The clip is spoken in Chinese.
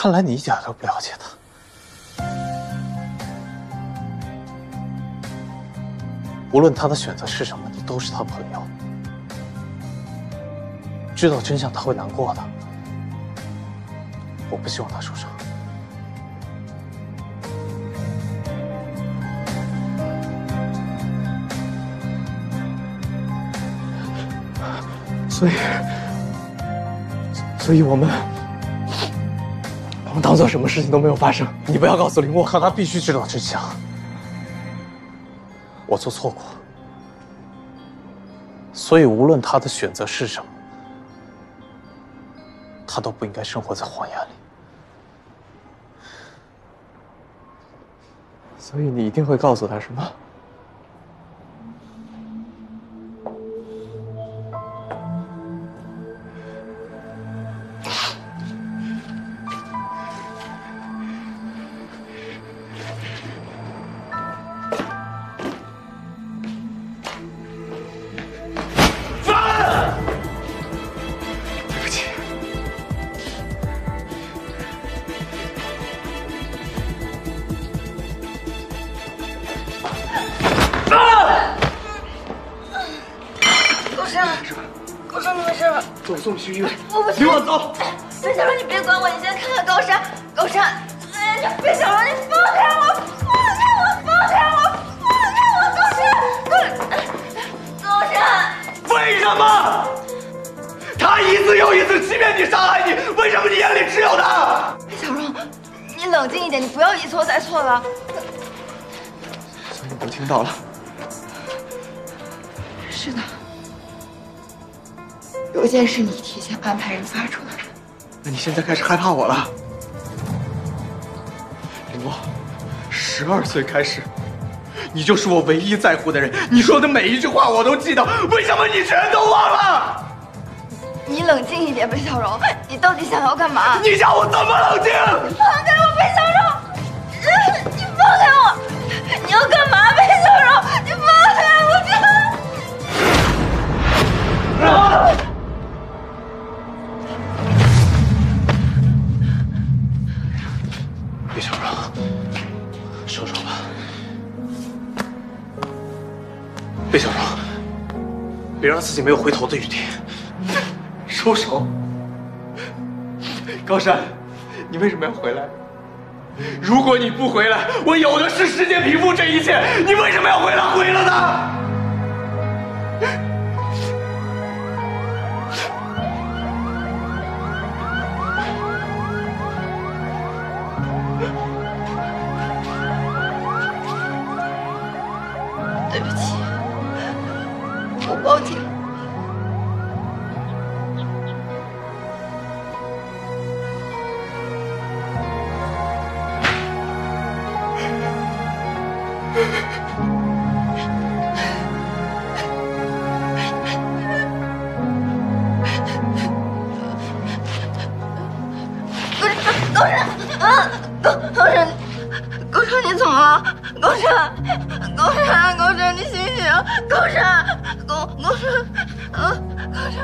看来你一点都不了解他。无论他的选择是什么，你都是他朋友。知道真相他会难过的，我不希望他受伤。所以我们当做什么事情都没有发生。你不要告诉林沃，可他必须知道真相。我做错过，所以无论他的选择是什么，他都不应该生活在谎言里。所以你一定会告诉他，是吗？高山，你没事吧？走，送你去医院。我不离我走！贝小柔，你别管我，你先看看高山。高山，哎呀，贝小柔，你放开我！放开我！放开我！放开我！高山！为什么？他一次又一次欺骗你、伤害你，为什么你眼里只有他？贝小柔，你冷静一点，你不要一错再错了。所以你都听到了。是的。邮件是你提前安排人发出来的。那你现在开始害怕我了？林洛，12岁开始，你就是我唯一在乎的人。你说的每一句话我都记得，为什么你全都忘了？你冷静一点，贝小柔，你到底想要干嘛？你叫我怎么冷静？放开我，贝小柔！你放开我！你要干嘛，贝小柔？你放开我！别小柔，收手吧。别小柔，别让自己没有回头的余地。收手。高山，你为什么要回来？如果你不回来，我有的是时间平复这一切。你为什么要回来？回了呢？对不起，我报警。高山，你怎么了？高山，你醒醒！高山，高山，高山。